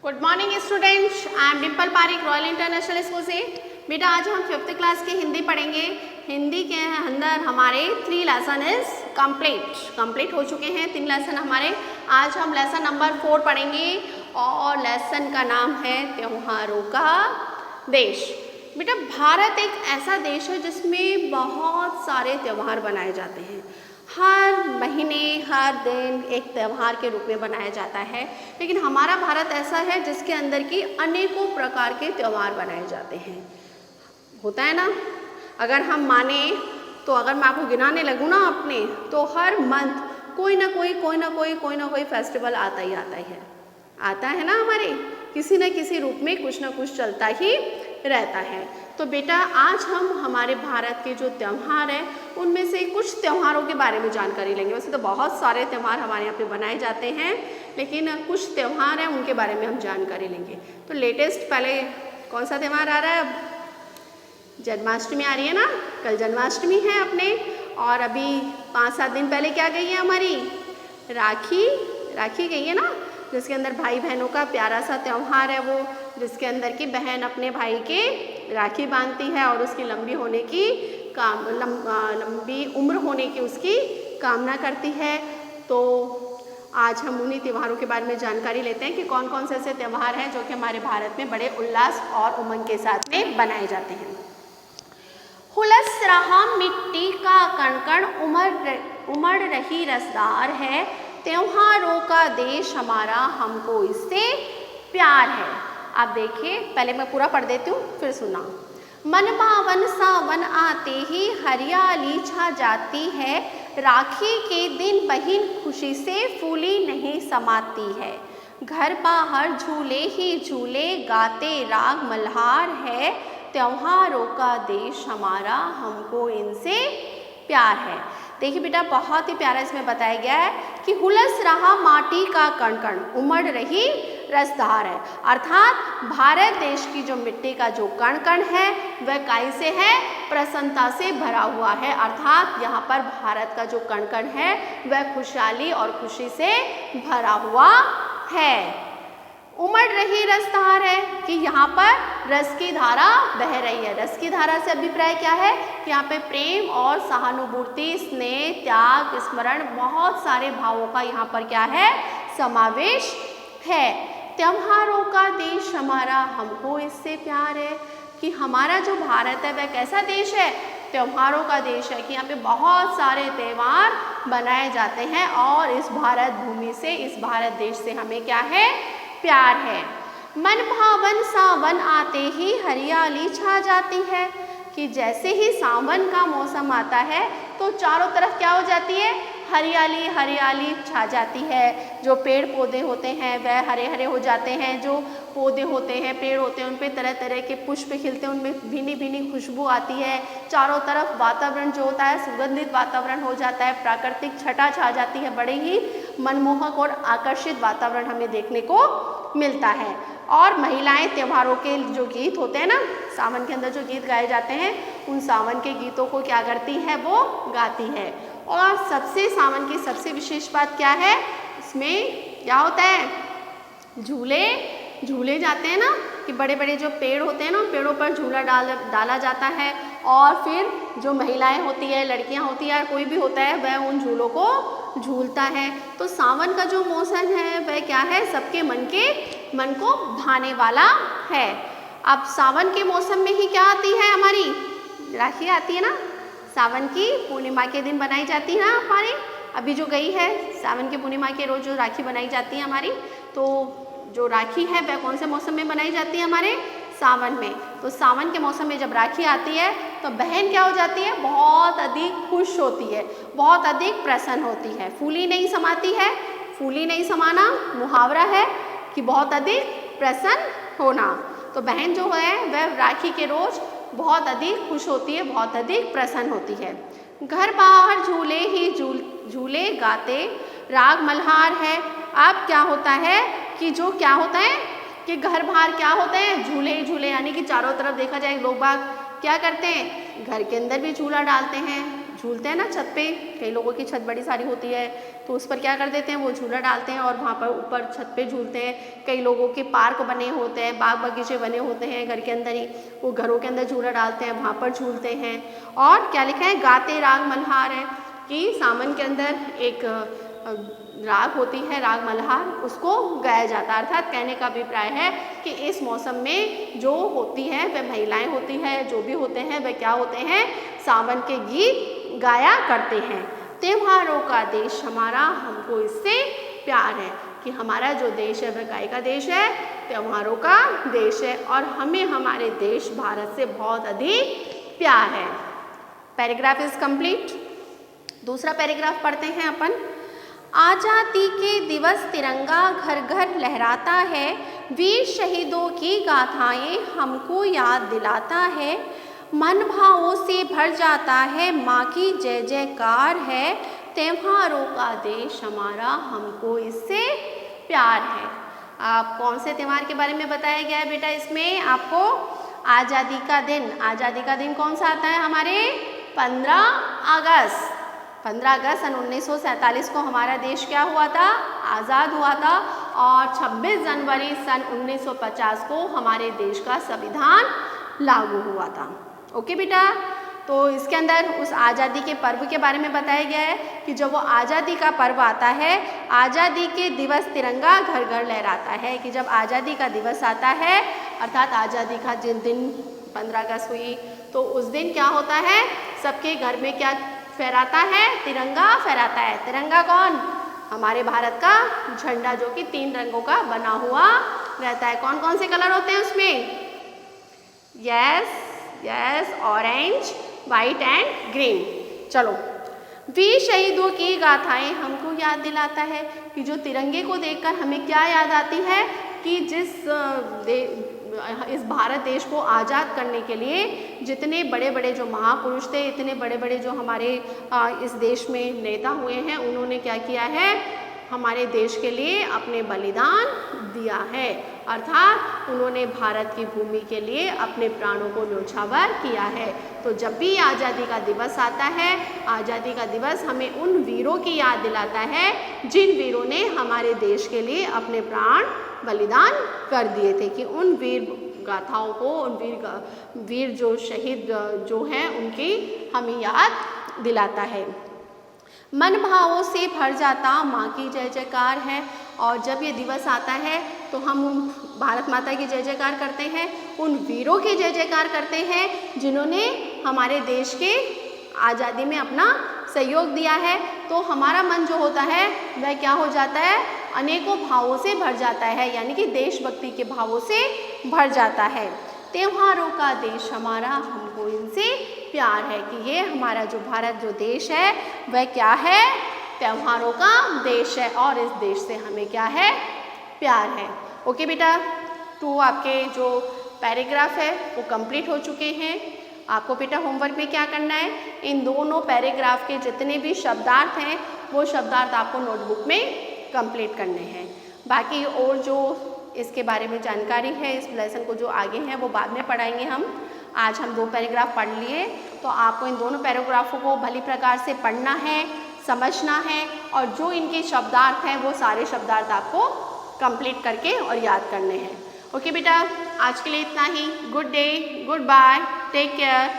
Good morning students, I am Dimple Pareek, Royal International School से। बेटा आज हम 5th क्लास की हिंदी पढ़ेंगे। हिंदी के अंदर हमारे 3 लेसन इज कंप्लीट हो चुके हैं। 3 लेसन हमारे। आज हम लेसन नंबर 4 पढ़ेंगे और लेसन का नाम है त्योहारों का देश। बेटा भारत एक ऐसा देश है जिसमें बहुत सारे त्यौहार बनाए जाते हैं। हर महीने हर दिन एक त्यौहार के रूप में बनाया जाता है। लेकिन हमारा भारत ऐसा है जिसके अंदर की अनेकों प्रकार के त्यौहार बनाए जाते हैं। होता है ना, अगर हम माने तो अगर मैं आपको गिनाने लगूँ ना अपने, तो हर मंथ कोई ना कोई फेस्टिवल आता है ना। हमारे किसी न किसी रूप में कुछ ना कुछ चलता ही रहता है। तो बेटा आज हम हमारे भारत के जो त्यौहार हैं उनमें से कुछ त्यौहारों के बारे में जानकारी लेंगे। वैसे तो बहुत सारे त्यौहार हमारे यहाँ पे बनाए जाते हैं, लेकिन कुछ त्यौहार हैं उनके बारे में हम जानकारी लेंगे। तो लेटेस्ट पहले कौन सा त्यौहार आ रहा है? अब जन्माष्टमी आ रही है ना, कल जन्माष्टमी है अपने। और अभी 5-7 दिन पहले क्या गई है हमारी? राखी गई है ना, जिसके अंदर भाई बहनों का प्यारा सा त्यौहार है वो, जिसके अंदर की बहन अपने भाई के राखी बांधती है और उसकी लंबी उम्र होने की उसकी कामना करती है। तो आज हम उन्हीं त्योहारों के बारे में जानकारी लेते हैं कि कौन कौन से ऐसे त्यौहार हैं जो कि हमारे भारत में बड़े उल्लास और उमंग के साथ में बनाए जाते हैं। हुलस रहा मिट्टी का कण उमड़ रही रसदार है, त्योहारों का देश हमारा हमको इससे प्यार है। आप देखिए, पहले मैं पूरा पढ़ देती हूँ फिर सुना। मन पावन सावन आते ही हरियाली छा जाती है, राखी के दिन बहिन खुशी से फूली नहीं समाती है। घर बाहर झूले ही झूले गाते राग मल्हार है, त्योहारों का देश हमारा हमको इनसे प्यार है। देखिए बेटा बहुत ही प्यारा इसमें बताया गया है कि हुलस रहा माटी का कण उमड़ रही रसधार है, अर्थात भारत देश की जो मिट्टी का जो कण है वह काई से है? प्रसन्नता से भरा हुआ है। अर्थात यहाँ पर भारत का जो कण है वह खुशहाली और खुशी से भरा हुआ है। उमड़ रही रसधार है कि यहाँ पर रस की धारा बह रही है। रस की धारा से अभिप्राय क्या है कि यहाँ पे प्रेम और सहानुभूति, स्नेह, त्याग, स्मरण, बहुत सारे भावों का यहाँ पर क्या है? समावेश है। त्योहारों का देश हमारा हमको इससे प्यार है कि हमारा जो भारत है वह कैसा देश है? त्योहारों का देश है कि यहाँ पे बहुत सारे त्यौहार बनाए जाते हैं और इस भारत भूमि से, इस भारत देश से हमें क्या है? प्यार है। मन भावन सावन आते ही हरियाली छा जाती है कि जैसे ही सावन का मौसम आता है तो चारों तरफ क्या हो जाती है? हरियाली छा जाती है। जो पेड़ पौधे होते हैं वह हरे हरे हो जाते हैं। जो पौधे होते हैं, पेड़ होते हैं, उन पे तरह तरह के पुष्प खिलते हैं, उनमें भीनी भीनी खुशबू आती है। चारों तरफ वातावरण जो होता है सुगंधित वातावरण हो जाता है, प्राकृतिक छटा छा जाती है। बड़े ही मनमोहक और आकर्षित वातावरण हमें देखने को मिलता है। और महिलाएं त्योहारों के जो गीत होते हैं ना, सावन के अंदर जो गीत गाए जाते हैं, उन सावन के गीतों को क्या करती है? वो गाती है। और सावन की सबसे विशेष बात क्या है? इसमें क्या होता है? झूले जाते हैं ना, कि बड़े बड़े जो पेड़ होते हैं ना, पेड़ों पर झूला डाला जाता है और फिर जो महिलाएं होती है, लड़कियां होती है, कोई भी होता है, वह उन झूलों को झूलता है। तो सावन का जो मौसम है वह क्या है? सबके मन को भाने वाला है। अब सावन के मौसम में ही क्या आती है? हमारी राखी आती है ना। सावन की पूर्णिमा के दिन बनाई जाती है ना हमारी, अभी जो गई है सावन की पूर्णिमा के रोज जो राखी बनाई जाती है हमारी। तो जो राखी है वह कौन से मौसम में बनाई जाती है? हमारे सावन में। तो सावन के मौसम में जब राखी आती है तो बहन क्या हो जाती है? बहुत अधिक खुश होती है, बहुत अधिक प्रसन्न होती है। फूली नहीं समाती है। फूली नहीं समाना मुहावरा है कि बहुत अधिक प्रसन्न होना। तो बहन जो है वह राखी के रोज बहुत अधिक खुश होती है, बहुत अधिक प्रसन्न होती है। घर बाहर झूले ही झूले गाते राग मल्हार है। अब क्या होता है कि जो क्या होता है कि घर बाहर क्या होते हैं? झूले, यानी कि चारों तरफ देखा जाए लोग बाग क्या करते हैं? घर के अंदर भी झूला डालते हैं, झूलते हैं ना छत पे, कई लोगों की छत बड़ी सारी होती है तो उस पर क्या कर देते हैं, वो झूला डालते हैं और वहाँ पर ऊपर छत पे झूलते हैं। कई लोगों के पार्क बने होते हैं, बाग बगीचे बने होते हैं घर के अंदर ही, वो घरों के अंदर झूला डालते हैं, वहाँ पर झूलते हैं। और क्या लिखा है, गाते राग मल्हार है कि सावन के अंदर एक राग होती है, राग मल्हार, उसको गाया जाता है। अर्थात कहने का अभिप्राय है कि इस मौसम में जो होती हैं वह महिलाएं होती हैं, जो भी होते हैं वह क्या होते हैं, सावन के गीत गाया करते हैं। त्योहारों का देश हमारा, हमको इससे प्यार है कि हमारा जो देश है वह काय का देश है, त्योहारों का देश है और हमें हमारे देश भारत से बहुत अधिक प्यार है। Paragraph is complete. दूसरा पैराग्राफ पढ़ते हैं अपन। आज़ादी के दिवस तिरंगा घर घर लहराता है, वीर शहीदों की गाथाएं हमको याद दिलाता है, मन भावों से भर जाता है, माँ की जय जयकार है, त्योहारों का देश हमारा, हमको इससे प्यार है। आप कौन से त्योहार के बारे में बताया गया है बेटा इसमें आपको? आज़ादी का दिन। आज़ादी का दिन कौन सा आता है हमारे? 15 अगस्त। 15 अगस्त सन 1947 को हमारा देश क्या हुआ था? आज़ाद हुआ था। और 26 जनवरी सन 1950 को हमारे देश का संविधान लागू हुआ था। ओके बेटा, तो इसके अंदर उस आज़ादी के पर्व के बारे में बताया गया है कि जब वो आज़ादी का पर्व आता है, आज़ादी के दिवस तिरंगा घर घर लहराता है, कि जब आज़ादी का दिवस आता है अर्थात आज़ादी का जिस दिन 15 अगस्त हुई तो उस दिन क्या होता है, सबके घर में क्या फहराता है? तिरंगा फहराता है। तिरंगा कौन? हमारे भारत का झंडा, जो कि 3 रंगों का बना हुआ रहता है। कौन कौन से कलर होते हैं उसमें? Yes, orange, white and green. चलो, वीर शहीदों की गाथाएं हमको याद दिलाता है कि जो तिरंगे को देखकर हमें क्या याद आती है कि इस भारत देश को आज़ाद करने के लिए जितने बड़े बड़े जो महापुरुष थे, इतने बड़े बड़े जो हमारे इस देश में नेता हुए हैं, उन्होंने क्या किया है? हमारे देश के लिए अपने बलिदान दिया है। अर्थात उन्होंने भारत की भूमि के लिए अपने प्राणों को न्योछावर किया है। तो जब भी आज़ादी का दिवस आता है, आज़ादी का दिवस हमें उन वीरों की याद दिलाता है जिन वीरों ने हमारे देश के लिए अपने प्राण बलिदान कर दिए थे, कि उन वीर गाथाओं को, उन वीर जो शहीद जो हैं उनकी हमें याद दिलाता है। मन भावों से भर जाता, माँ की जय जयकार है। और जब ये दिवस आता है तो हम भारत माता की जय जयकार करते हैं, उन वीरों की जय जयकार करते हैं जिन्होंने हमारे देश के आज़ादी में अपना सहयोग दिया है। तो हमारा मन जो होता है वह क्या हो जाता है? अनेकों भावों से भर जाता है, यानी कि देशभक्ति के भावों से भर जाता है। त्योहारों का देश हमारा, हमको इनसे प्यार है, कि ये हमारा जो भारत जो देश है वह क्या है? त्योहारों का देश है और इस देश से हमें क्या है? प्यार है। ओके बेटा, तो आपके जो पैराग्राफ है वो कंप्लीट हो चुके हैं। आपको बेटा होमवर्क में क्या करना है? इन दोनों पैराग्राफ के जितने भी शब्दार्थ हैं वो शब्दार्थ आपको नोटबुक में कंप्लीट करने हैं। बाकी और जो इसके बारे में जानकारी है, इस लेसन को जो आगे हैं वो बाद में पढ़ाएंगे हम। आज हम 2 पैराग्राफ पढ़ लिए, तो आपको इन दोनों पैराग्राफों को भली प्रकार से पढ़ना है, समझना है और जो इनके शब्दार्थ हैं वो सारे शब्दार्थ आपको कंप्लीट करके और याद करने हैं। ओके बेटा, आज के लिए इतना ही। Good day, goodbye, take care.